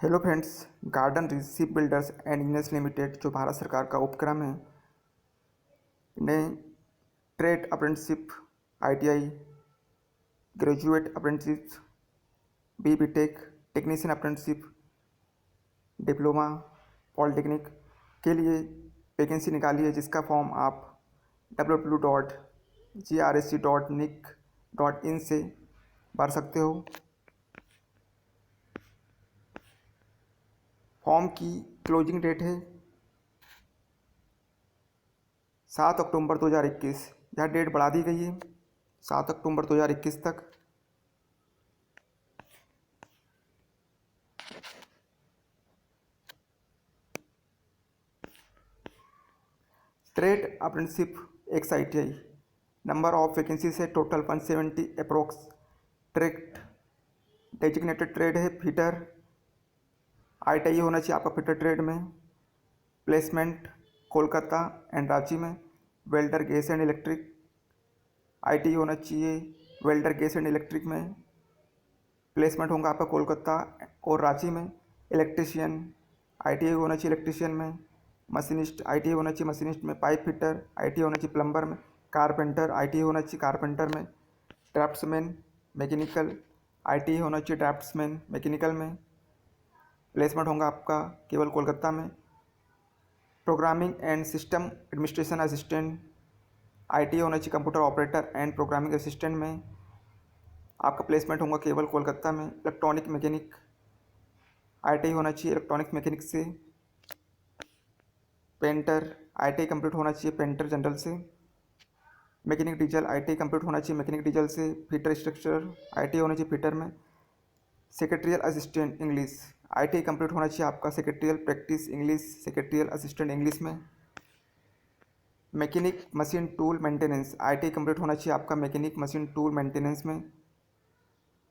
Hello friends. Garden ship builders and engineers limited जो भारत सरकार का उपक्रम है ने trade apprenticeship, ITI, graduate apprenticeship, BTech, technician apprenticeship, diploma, polytechnic के लिए वैकेंसी निकाली है, जिसका फॉर्म आप www.grSC.nic.in से भर सकते हो। फॉर्म की क्लोजिंग डेट है 7 अक्टूबर 2021। यह डेट बढ़ा दी गई है 7 अक्टूबर 2021 तक। Trade apprenticeship ex ITI, number of vacancies है total 170 approx. Trade designated trade है फिटर, ITI होना चाहिए आपका फिटर ट्रेड में। प्लेसमेंट कोलकाता एंड रांची में। Welder gas and electric, ITI होना चाहिए वेल्डर गैस एंड इलेक्ट्रिक में। प्लेसमेंट होगा आपका कोलकाता और रांची में। इलेक्ट्रीशियन ITI होना चाहिए इलेक्ट्रीशियन में। मशीनिस्ट ITI होना चाहिए मशीनिस्ट में। पाइप फिटर ITI होना चाहिए प्लम्बर में। कारपेंटर ITI होना चाहिए कारपेंटर में। ड्राफ्ट्समैन मैकेनिकल ITI होना चाहिए ड्राफ्ट्समैन मैकेनिकल में। प्लेसमेंट होगा आपका केवल कोलकाता में। Programming and system administration assistant ITI होना चाहिए computer operator and programming assistant में। आपका प्लेसमेंट होगा केवल कोलकाता में। इलेक्ट्रॉनिक मैकेनिक ITI होना चाहिए इलेक्ट्रॉनिक मैकेनिक से। पेंटर ITI कंप्लीट होना चाहिए पेंटर जनरल से। मैकेनिक डीजल ITI कंप्लीट होना चाहिए मैकेनिक डीजल से। फिटर स्ट्रक्चर ITI होना चाहिए फिटर में। Secretarial assistant English ITI complete होना चाहिए आपका secretarial practice English, secretarial assistant English में। Mechanic machine tool maintenance ITI complete होना चाहिए आपका मैकेनिक मशीन टूल मेंटेनेंस में।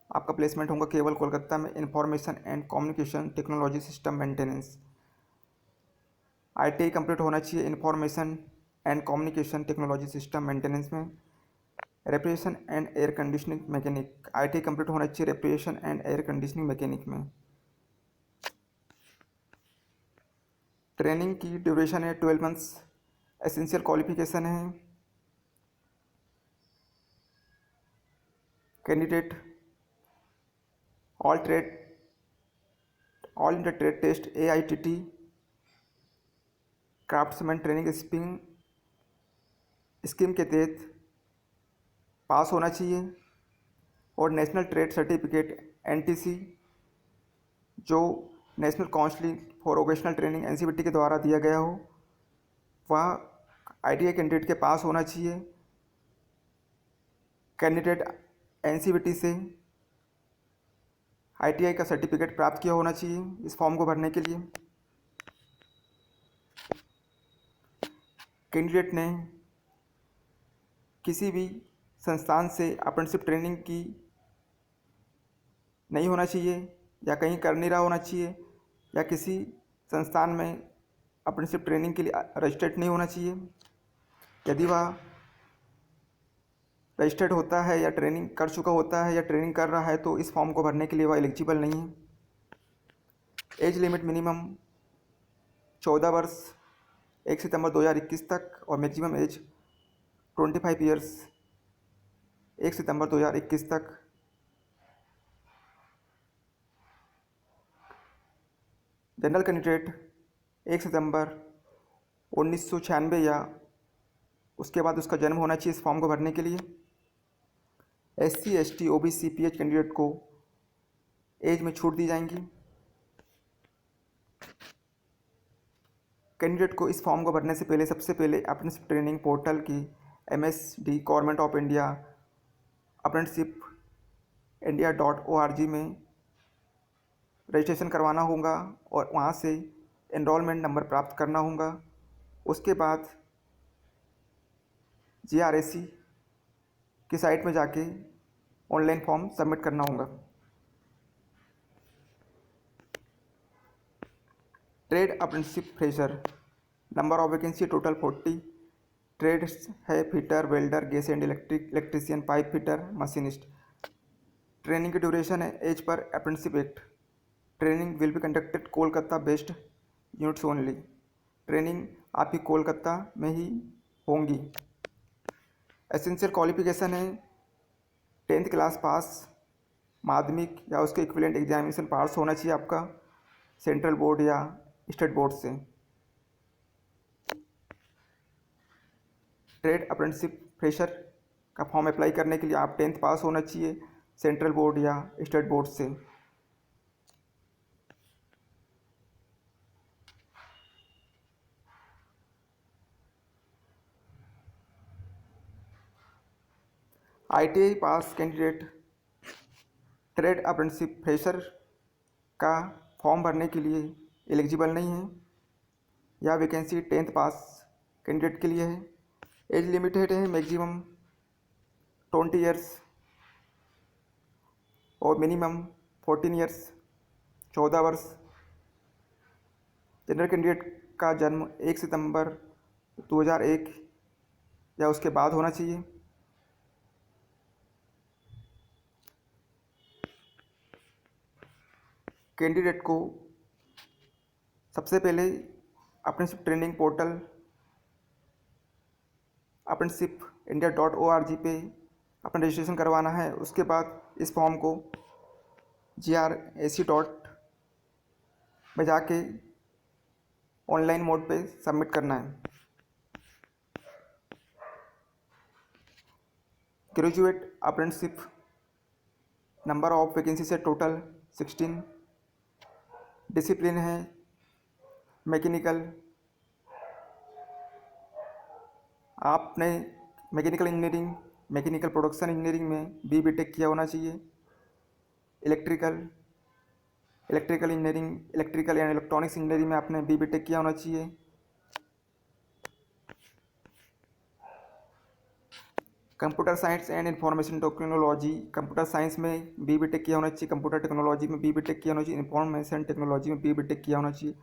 आपका प्लेसमेंट होगा केवल कोलकाता में। Information and communication technology system maintenance ITI complete होना चाहिए information and communication technology system maintenance में। Refrigeration and air conditioning mechanic ITI complete होना चाहिए refrigeration and air conditioning mechanic में। ट्रेनिंग की ड्यूरेशन है 12 मंथ्स। एसेंशियल क्वालिफिकेशन है candidate all India trade test AITT craftsman training scheme के तहत pass होना चाहिए और नेशनल ट्रेड सर्टिफिकेट NTC जो national council for vocational training NCVT के द्वारा दिया गया हो वह ITI कैंडिडेट के पास होना चाहिए। कैंडिडेट NCVT से ITI का सर्टिफिकेट प्राप्त किया होना चाहिए इस फॉर्म को भरने के लिए। कैंडिडेट ने किसी भी संस्थान से अप्रेंटिसशिप ट्रेनिंग की नहीं होना चाहिए या कहीं कर नहीं रहा होना चाहिए या किसी संस्थान में अप्रेंटिसशिप ट्रेनिंग के लिए रजिस्टर्ड नहीं होना चाहिए। यदि वह रजिस्टर्ड होता है या ट्रेनिंग कर चुका होता है या ट्रेनिंग कर रहा है तो इस फॉर्म को भरने के लिए वह एलिजिबल नहीं है। एज लिमिट मिनिमम 14 वर्ष 1 सितंबर 2021 तक और मैक्सिमम एज 25 ईयर्स 1 सितंबर 2021 तक। जनरल कैंडिडेट 1 सितंबर 1996 या उसके बाद उसका जन्म होना चाहिए इस फॉर्म को भरने के लिए। SC ST OBC PH candidate को एज में छूट दी जाएंगी। कैंडिडेट को इस फॉर्म को भरने से पहले सबसे पहले अप्रेंटिसशिप ट्रेनिंग पोर्टल की MSD government of India apprenticeship india.org में रजिस्ट्रेशन करवाना होगा और वहाँ से एनरोलमेंट नंबर प्राप्त करना होगा। उसके बाद GRSC की साइट में जाके ऑनलाइन फॉर्म सबमिट करना होगा। Trade apprenticeship fresher, number of vacancy total 40। Trades है fitter, welder, gas and electrician, pipe fitter, machinist. Training की ड्यूरेशन है एज पर apprenticeship act training will be conducted Kolkata based units only. Training आपकी कोलकाता में ही होंगी। Essential qualification है 10th class pass, माध्यमिक या उसके इक्विवेलेंट एग्जामिनेशन पास होना चाहिए आपका सेंट्रल बोर्ड या स्टेट बोर्ड से। ट्रेड अप्रेंटिसशिप फ्रेशर का फॉर्म अप्लाई करने के लिए आप 10th पास होना चाहिए सेंट्रल बोर्ड या स्टेट बोर्ड से। ITI पास कैंडिडेट ट्रेड अप्रेंटिसशिप फ्रेशर का फॉर्म भरने के लिए एलिजिबल नहीं है। यह वैकेंसी 10th पास कैंडिडेट के लिए है। एज लिमिटेड है मैक्सिमम 20 ईयर्स और मिनिमम 14 ईयर्स 14 वर्ष। जनरल कैंडिडेट का जन्म 1 सितंबर 2001 या उसके बाद होना चाहिए। कैंडिडेट को सबसे पहले अप्रेंटिसशिप ट्रेनिंग पोर्टल apprenticeshipindia.org पे अपना रजिस्ट्रेशन करवाना है। उसके बाद इस फॉर्म को GRAC में जाके ऑनलाइन मोड पे सबमिट करना है। Graduate apprenticeship number of vacancy से टोटल 16। डिसिप्लिन है मैकेनिकल। आपने mechanical engineering, mechanical production engineering में BTech किया होना चाहिए। Electrical engineering, electrical and electronics engineering में आपने BTech किया होना चाहिए। Computer science and information technology, computer science में BTech किया होना चाहिए। कंप्यूटर टेक्नोलॉजी में BTech किया होना चाहिए। इंफॉर्मेशन टेक्नोलॉजी में BTech किया होना चाहिए।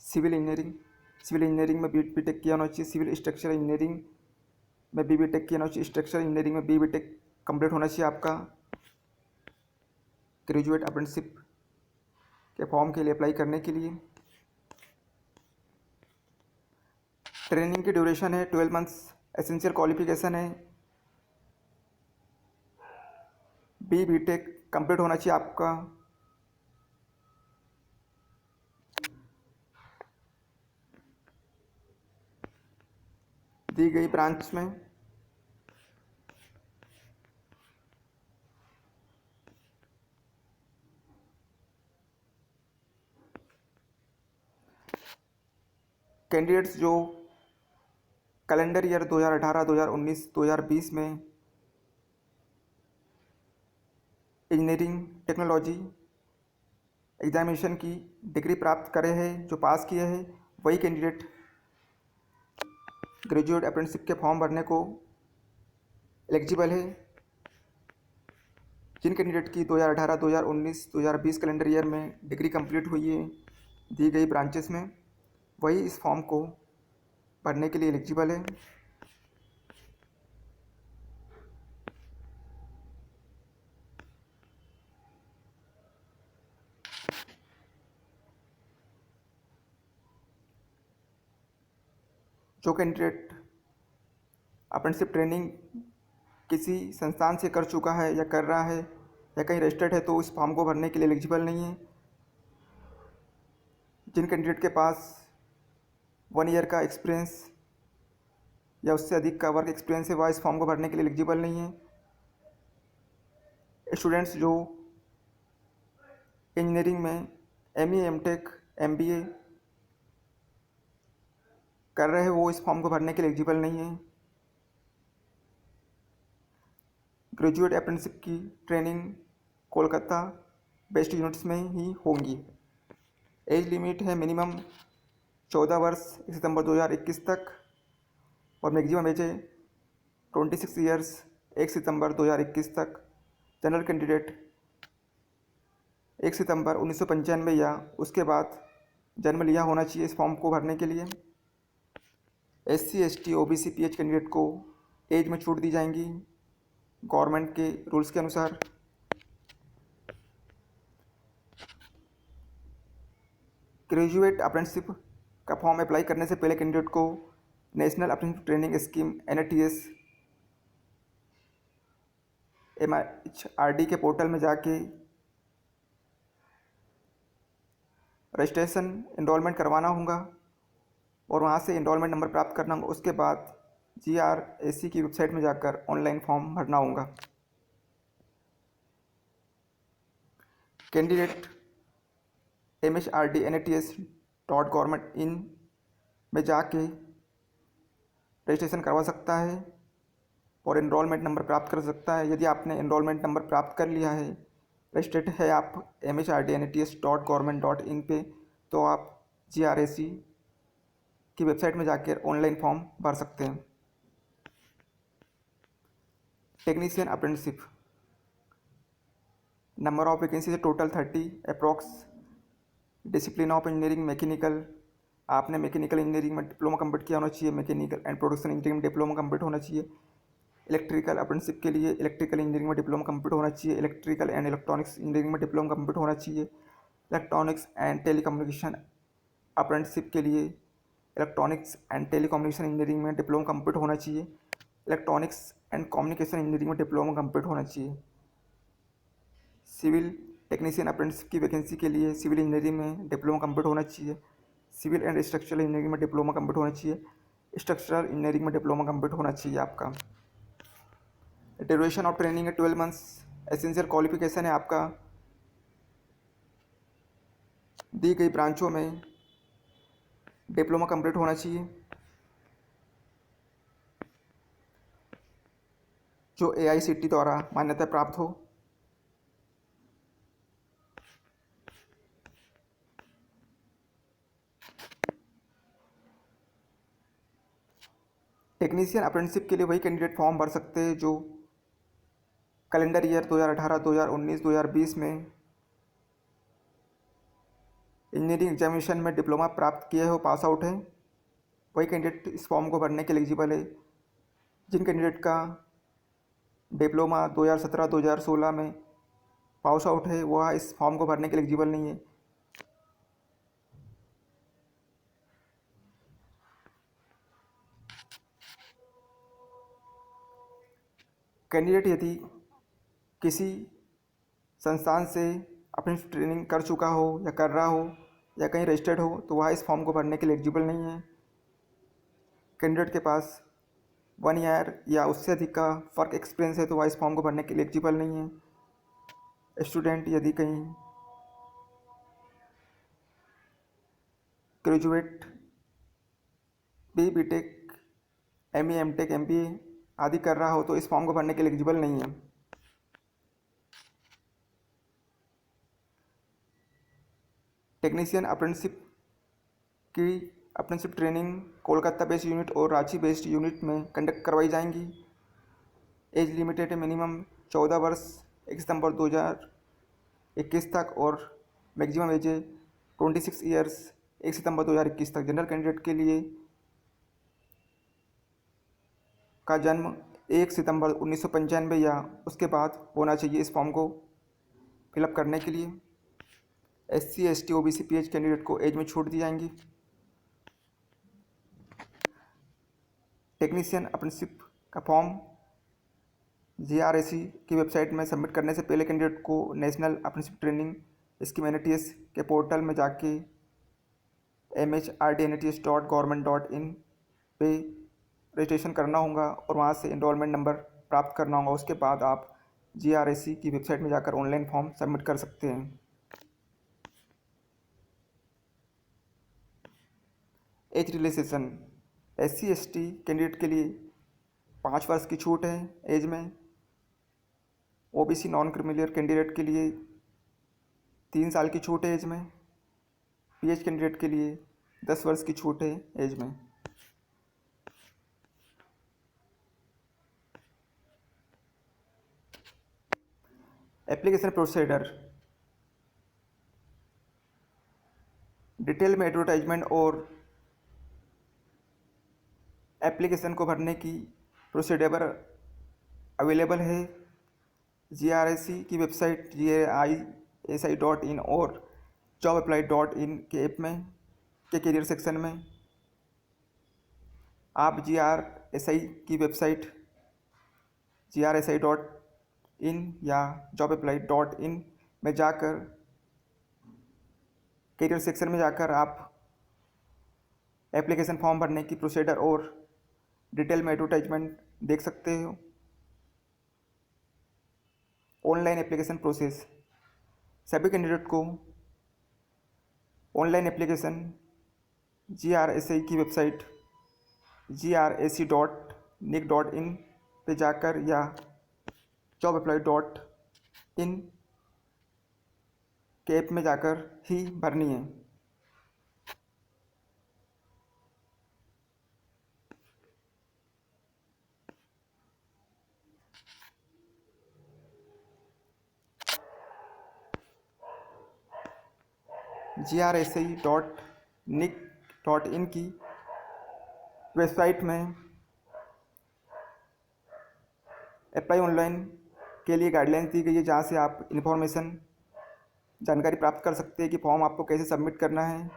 सिविल इंजीनियरिंग में BTech किया होना चाहिए। सिविल स्ट्रक्चर इंजीनियरिंग में BTech किया होना चाहिए। स्ट्रक्चर इंजीनियरिंग में BTech कंप्लीट होना चाहिए आपका। ग्रेजुएट अप्रेंटिसशिप के फॉर्म के लिए अप्लाई करने के लिए ट्रेनिंग की ड्यूरेशन है 12 मंथ्स। एसेंशियल क्वालिफिकेशन है BTech कंप्लीट होना चाहिए आपका। दी गई ब्रांच में कैंडिडेट्स जो कैलेंडर ईयर 2018, 2019, 2020 में इंजीनियरिंग टेक्नोलॉजी एग्जामिनेशन की डिग्री प्राप्त करे हैं, जो पास किए हैं, वही कैंडिडेट ग्रेजुएट अप्रेंटिसशिप के फॉर्म भरने को एलिजिबल है। जिन कैंडिडेट की 2018, 2019, 2020 कैलेंडर ईयर में डिग्री कंप्लीट हुई है दी गई ब्रांचेस में, वही इस फॉर्म को भरने के लिए एलिजिबल है। जो कैंडिडेट अप्रेंटिसशिप ट्रेनिंग किसी संस्थान से कर चुका है या कर रहा है या कहीं रजिस्टर्ड है तो इस फॉर्म को भरने के लिए एलिजिबल नहीं है। जिन कैंडिडेट के पास 1 ईयर का एक्सपीरियंस या उससे अधिक का वर्क एक्सपीरियंस है वह इस फॉर्म को भरने के लिए एलिजिबल नहीं है। स्टूडेंट्स जो इंजीनियरिंग में ME, MTech, MBA कर रहे हैं वो इस फॉर्म को भरने के लिए एलिजिबल नहीं है। ग्रेजुएट अप्रेंटिसशिप की ट्रेनिंग कोलकाता बेस्ड यूनिट्स में ही होंगी। एज लिमिट है मिनिमम 14 वर्ष 1 सितंबर 2021 तक और मैक्सिमम एज है 26 ईयर्स 1 सितंबर 2021 तक। जनरल कैंडिडेट 1 सितंबर 1995 या उसके बाद जन्म लिया होना चाहिए इस फॉर्म को भरने के लिए। SC, ST, OBC, PH candidate को एज में छूट दी जाएंगी गवर्नमेंट के रूल्स के अनुसार। ग्रेजुएट अप्रेंटिसशिप का फॉर्म अप्लाई करने से पहले कैंडिडेट को national apprenticeship training scheme NATS MHRD के पोर्टल में जाके रजिस्ट्रेशन इनरोलमेंट करवाना होगा और वहाँ से इनरोलमेंट नंबर प्राप्त करना होगा। उसके बाद GRAC की वेबसाइट में जाकर ऑनलाइन फॉर्म भरना होगा। कैंडिडेट MHRD NATS.government.in में जाके रजिस्ट्रेशन करवा सकता है और इनरोलमेंट नंबर प्राप्त कर सकता है। यदि आपने इनरोलमेंट नंबर प्राप्त कर लिया है, रजिस्टर्ड है आप MHRD NATS.government.in पे, तो आप GRAC की वेबसाइट में जाकर ऑनलाइन फॉर्म भर सकते हैं। Technician apprenticeship number of vacancy total 30 approx. Discipline of engineering mechanical, आपने मैकेनिकल इंजीनियरिंग में डिप्लोमा कंप्लीट किया होना चाहिए। मैकेनिकल एंड प्रोडक्शन इंजीनियरिंग में डिप्लोमा कंप्लीट होना चाहिए। इलेक्ट्रिकल अप्रेंटिसशिप के लिए इलेक्ट्रिकल इंजीनियरिंग में डिप्लोमा कंप्लीट होना चाहिए। इलेक्ट्रिकल एंड इलेक्ट्रॉनिक्स इंजीनियरिंग में डिप्लोमा कंप्लीट होना चाहिए। इलेक्ट्रॉनिक्स एंड टेलीकम्युनिकेशन अप्रेंटिसशिप के लिए इलेक्ट्रॉनिक्स एंड टेलीकम्युनिकेशन इंजीनियरिंग में डिप्लोमा कंप्लीट होना चाहिए। इलेक्ट्रॉनिक्स एंड कम्युनिकेशन इंजीनियरिंग में डिप्लोमा कंप्लीट होना चाहिए। सिविल टेक्नीशियन अप्रेंटिसशिप की वैकेंसी के लिए सिविल इंजीनियरिंग में डिप्लोमा कंप्लीट होना चाहिए। सिविल एंड स्ट्रक्चरल इंजीनियरिंग में डिप्लोमा कंप्लीट होना चाहिए। स्ट्रक्चरल इंजीनियरिंग में डिप्लोमा कंप्लीट होना चाहिए आपका। ड्यूरेशन ऑफ ट्रेनिंग है 12 मंथ्स। एसेंशियल क्वालिफिकेशन है आपका दी गई ब्रांचों में डिप्लोमा कंप्लीट होना चाहिए जो AICTE द्वारा मान्यता प्राप्त हो। टेक्नीशियन अप्रेंटिसशिप के लिए वही कैंडिडेट फॉर्म भर सकते हैं जो कैलेंडर ईयर 2018, 2019, 2020 में इंजीनियरिंग एग्जामिनेशन में डिप्लोमा प्राप्त किए हो, पास आउट है। वही कैंडिडेट इस फॉर्म को भरने के लिए एलिजिबल है। जिन कैंडिडेट का डिप्लोमा 2017, 2016 में पास आउट है, वह इस फॉर्म को भरने के लिए एलिजिबल नहीं है। कैंडिडेट यदि किसी संस्थान से अपनी ट्रेनिंग कर चुका हो या कर रहा हो या कहीं रजिस्टर्ड हो, तो वह इस फॉर्म को भरने के लिए एलिजिबल नहीं है। कैंडिडेट के पास 1 ईयर या उससे अधिक का वर्क एक्सपीरियंस है, तो वह इस फॉर्म को भरने के लिए एलिजिबल नहीं है। स्टूडेंट यदि कहीं graduate BTech, ME, MTech, MBA आदि कर रहा हो, तो इस फॉर्म को भरने के लिए एलिजिबल नहीं है। Technician apprenticeship training Kolkata based unit और रांची बेस्ड यूनिट में कंडक्ट करवाई जाएंगी। एज लिमिटेड है मिनिमम 14 वर्ष 1 सितंबर 2021 तक और मैक्सिमम एज है 26 ईयर्स 1 सितंबर 2021 तक। जनरल कैंडिडेट के लिए का जन्म 1 सितंबर 1995 या उसके बाद होना चाहिए इस फॉर्म को फिलअप करने के लिए। SC, ST, OBC, PH candidate को एज में छूट दी जाएंगी। टेक्नीशियन अप्रेंटिसशिप का फॉर्म GRAC की वेबसाइट में सबमिट करने से पहले कैंडिडेट को national apprenticeship training scheme NATS के पोर्टल में जाके MHRD NATS.government.in पे रजिस्ट्रेशन करना होगा और वहाँ से इनरोलमेंट नंबर प्राप्त करना होगा। उसके बाद आप GRAC की वेबसाइट में जाकर ऑनलाइन फॉर्म सबमिट कर सकते हैं। Age relaxation SC, ST candidate के लिए 5 वर्ष की छूट है एज में। OBC नॉन क्रिमिलियर कैंडिडेट के लिए 3 साल की छूट है एज में। PH कैंडिडेट के लिए 10 वर्ष की छूट है एज में। एप्लीकेशन प्रोसीजर डिटेल में एडवर्टाइजमेंट और एप्लीकेशन को भरने की प्रोसीजर अवेलेबल है GRAC की वेबसाइट GRAC.in और jobapply.in के ऐप में के करियर सेक्शन में आप GRSI की वेबसाइट grsi.in या jobapply.in में जाकर करियर सेक्शन में जाकर आप एप्लीकेशन फॉर्म भरने की प्रोसीजर और डिटेल में एडवर्टाइजमेंट देख सकते हो। ऑनलाइन एप्लीकेशन प्रोसेस, सभी कैंडिडेट को ऑनलाइन एप्लीकेशन GRSI की वेबसाइट grasi.nic.in पे जाकर या jobapply.in के ऐप में जाकर ही भरनी है। grsi.nic.in की वेबसाइट में अप्लाई ऑनलाइन के लिए गाइडलाइंस दी गई है, जहाँ से आप जानकारी प्राप्त कर सकते हैं कि फॉर्म आपको कैसे सबमिट करना है।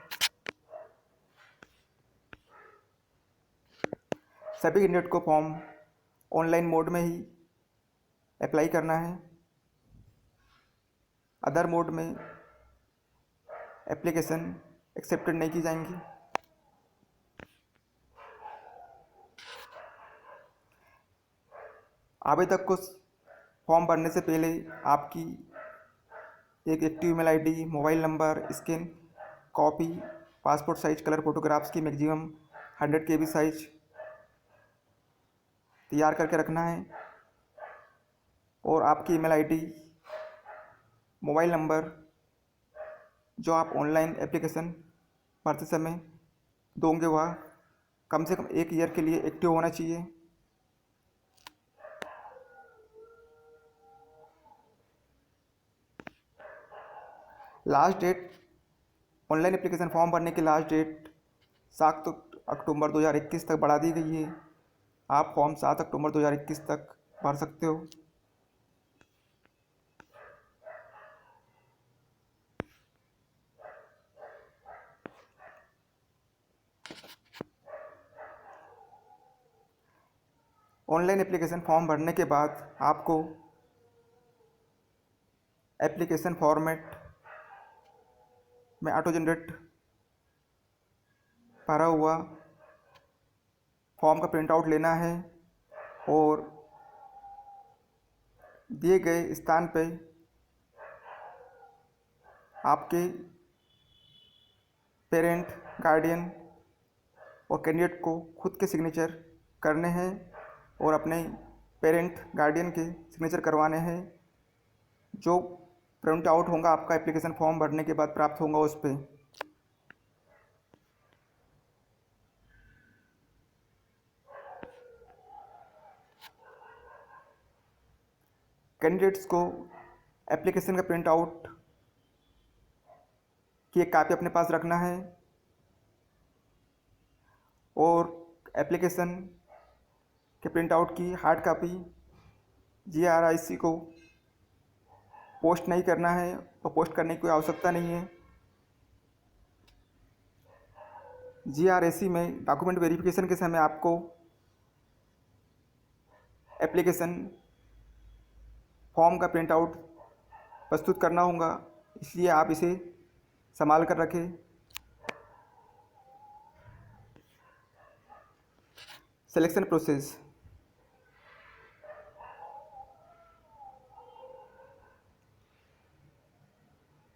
सभी कैंडिडेट को फॉर्म ऑनलाइन मोड में ही अप्लाई करना है। अदर मोड में एप्लीकेशन एक्सेप्टेड नहीं की जाएंगी। आवेदक को फॉर्म भरने से पहले आपकी एक active email ID, mobile number, scan copy, passport size colour photographs की मैक्सिमम 100 KB साइज तैयार करके रखना है और आपकी ईमेल आईडी, मोबाइल नंबर जो आप ऑनलाइन एप्लीकेशन भरते समय दोगे वह कम से कम 1 ईयर के लिए एक्टिव होना चाहिए। Last date, online application form भरने की लास्ट डेट 7 अक्टूबर 2021 तक बढ़ा दी गई है। आप फॉर्म 7 अक्टूबर 2021 तक भर सकते हो। ऑनलाइन एप्लीकेशन फॉर्म भरने के बाद आपको एप्लीकेशन फॉर्मेट में ऑटो जनरेट भरा हुआ फॉर्म का प्रिंट आउट लेना है और दिए गए स्थान पे आपके पेरेंट, गार्डियन और कैंडिडेट को खुद के सिग्नेचर करने हैं और अपने पेरेंट, गार्डियन के सिग्नेचर करवाने हैं। जो प्रिंट आउट होगा आपका एप्लीकेशन फॉर्म भरने के बाद प्राप्त होगा उस पर। कैंडिडेट्स को एप्लीकेशन का प्रिंट आउट की एक कापी अपने पास रखना है और एप्लीकेशन के प्रिंट आउट की हार्ड कॉपी GRSI को पोस्ट नहीं करना है और पोस्ट करने की कोई आवश्यकता नहीं है। GRSI में डॉक्यूमेंट वेरिफिकेशन के समय आपको एप्लीकेशन फॉर्म का प्रिंट आउट प्रस्तुत करना होगा, इसलिए आप इसे संभाल कर रखें। Selection process,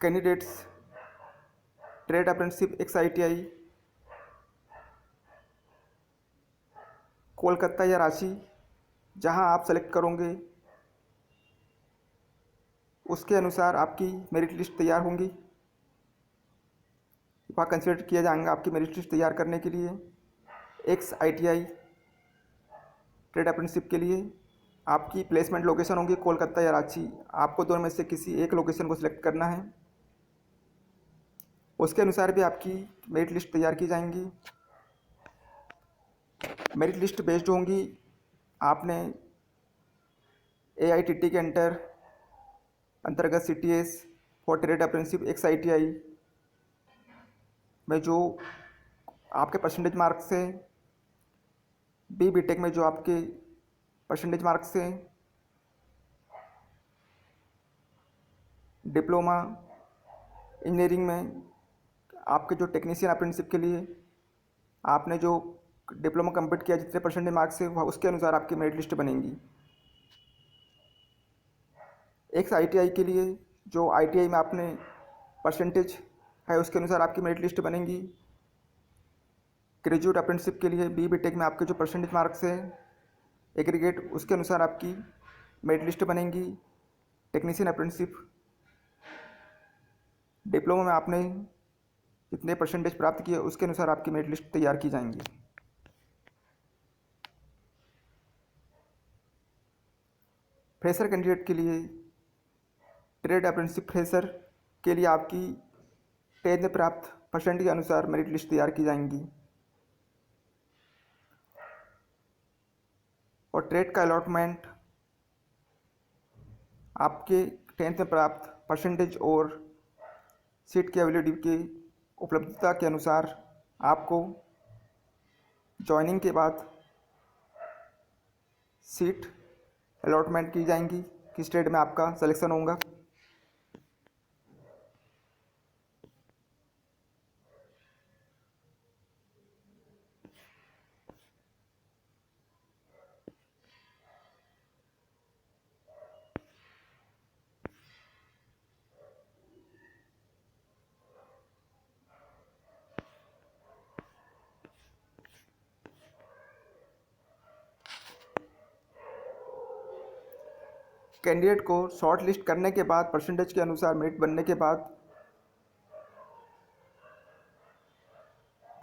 candidates trade apprenticeship XITI Kolkata या रांची जहां आप सेलेक्ट करोगे उसके अनुसार आपकी मेरिट लिस्ट तैयार होंगी। वहाँ कंसिडर किया जाएगा आपकी मेरिट लिस्ट तैयार करने के लिए। XITI ट्रेड अप्रेंटिसशिप के लिए आपकी प्लेसमेंट लोकेशन होगी कोलकाता या रांची। आपको दोनों में से किसी एक लोकेशन को सिलेक्ट करना है, उसके अनुसार भी आपकी मेरिट लिस्ट तैयार की जाएंगी। मेरिट लिस्ट बेस्ड होंगी आपने AITT के अंतर्गत CTS for trade apprenticeship XITI में जो आपके परसेंटेज मार्क्स से, बी बी टेक में जो आपके परसेंटेज मार्क्स से, डिप्लोमा इंजीनियरिंग में आपके जो टेक्नीशियन अप्रेंटिसशिप के लिए आपने जो डिप्लोमा कंप्लीट किया जितने परसेंटेज मार्क्स से, वह उसके अनुसार आपकी मेरिट लिस्ट बनेगी। एक ITI के लिए जो ITI में आपने परसेंटेज है उसके अनुसार आपकी मेरिट लिस्ट बनेगी। ग्रेजुएट अप्रेंटिसशिप के लिए बी बी टेक में आपके जो परसेंटेज मार्क्स है एग्रीगेट, उसके अनुसार आपकी मेरिट लिस्ट बनेगी। टेक्नीशियन अप्रेंटिसशिप डिप्लोमा में आपने जितने परसेंटेज प्राप्त किए उसके अनुसार आपकी मेरिट लिस्ट तैयार की जाएंगी। फ्रेशर कैंडिडेट के लिए, ट्रेड अप्रेंटिसशिप फ्रेशर के लिए आपकी 10th में प्राप्त परसेंट के अनुसार मेरिट लिस्ट तैयार की जाएंगी और ट्रेड का अलॉटमेंट आपके 10th में प्राप्त परसेंटेज और सीट की अवेलेबिलिटी की उपलब्धता के अनुसार आपको जॉइनिंग के बाद सीट अलॉटमेंट की जाएंगी, किस ट्रेड में आपका सिलेक्शन होगा। कैंडिडेट को शॉर्ट लिस्ट करने के बाद परसेंटेज के अनुसार मेरिट बनने के बाद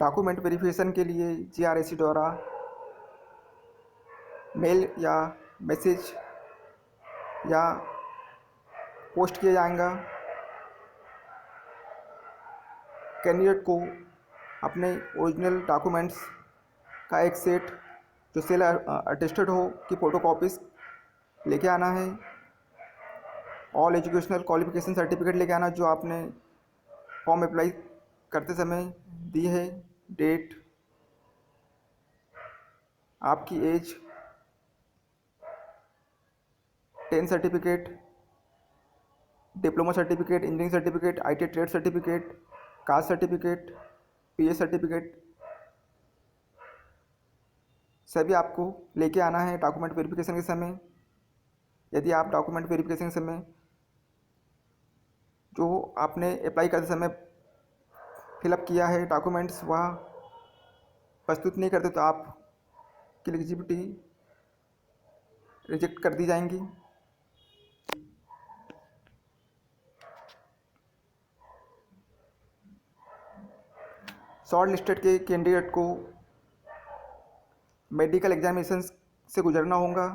डॉक्यूमेंट वेरिफिकेशन के लिए GRAC द्वारा मेल या मैसेज या पोस्ट किया जाएगा। कैंडिडेट को अपने ओरिजिनल डॉक्यूमेंट्स का एक सेट जो सेल अटेस्टेड हो की फ़ोटोकॉपीज लेके आना है। ऑल एजुकेशनल क्वालिफिकेशन सर्टिफिकेट लेके आना जो आपने फॉर्म अप्लाई करते समय दी है, डेट, आपकी age, 10 certificate, diploma certificate, engineering certificate, ITI trade certificate, caste certificate, PA certificate, सभी आपको लेके आना है डॉक्यूमेंट वेरिफिकेशन के समय। यदि आप डॉक्यूमेंट वेरिफिकेशन के समय जो आपने अप्लाई करते समय फिलअप किया है डॉक्यूमेंट्स वह प्रस्तुत नहीं करते तो आपकी एलिजिबिलिटी रिजेक्ट कर दी जाएंगी। शॉर्ट लिस्टेड के कैंडिडेट को मेडिकल एग्जामिनेशन से गुजरना होगा।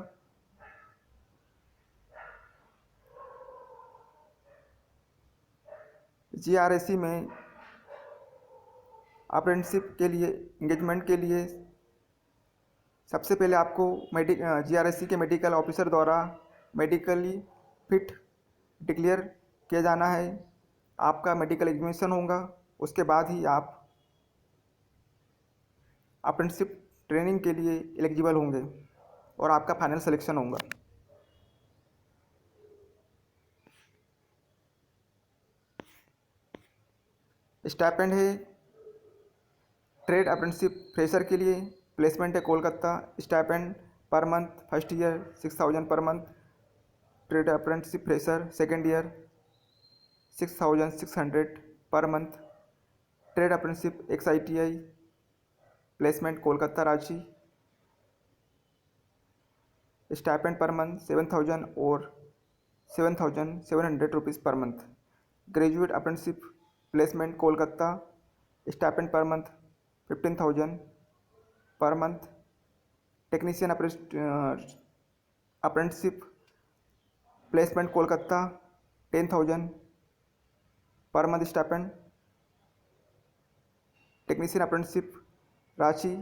GRAC में अप्रेंटिसशिप के लिए इंगेजमेंट के लिए सबसे पहले आपको GRAC के मेडिकल ऑफिसर द्वारा मेडिकली फिट डिक्लेयर किया जाना है। आपका मेडिकल एग्जामिनेशन होगा, उसके बाद ही आप अप्रेंटिसशिप ट्रेनिंग के लिए एलिजिबल होंगे और आपका फाइनल सिलेक्शन होगा। स्टाइपेंड है ट्रेड अप्रेंटिसशिप फ्रेशर के लिए, प्लेसमेंट है Kolkata. Stipend per month first year 6000 per month, trade apprenticeship fresher second year 6600 per month, trade apprenticeship XITI placement Kolkata Ranchi, stipend per month 7000 और 7700 rupees per month. Graduate apprenticeship placement Kolkata, stipend per month 15000 per month. Technician apprenticeship placement Kolkata 10000 per month stipend. Technician apprenticeship Ranchi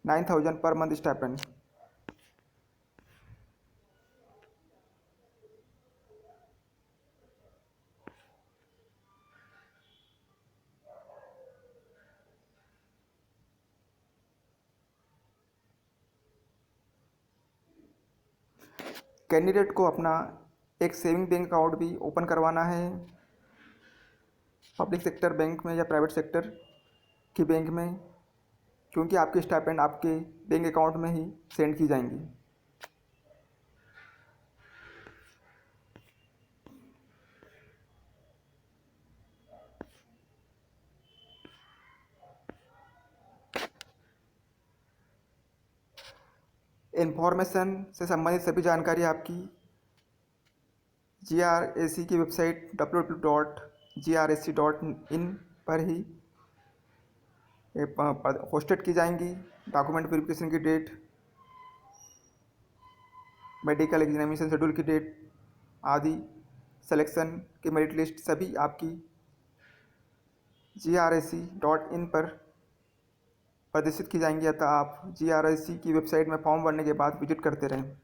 9000 per month stipend. Candidate को अपना एक saving bank account भी open करवाना है public sector bank में या private sector की bank में, क्योंकि आपकी स्टाइपेंड आपके बैंक अकाउंट में ही सेंड की जाएंगी। इन्फॉर्मेशन से संबंधित सभी जानकारी आपकी GRAC की वेबसाइट www.grac.in पर ही पोस्टेड की जाएंगी। डॉक्यूमेंट वेरिफिकेशन की डेट, मेडिकल एग्जामिनेशन शेड्यूल की डेट आदि, सिलेक्शन की मेरिट लिस्ट सभी आपकी GRAC.in पर प्रदर्शित की जाएंगी। अतः आप GRAC की वेबसाइट में फॉर्म भरने के बाद विजिट करते रहें।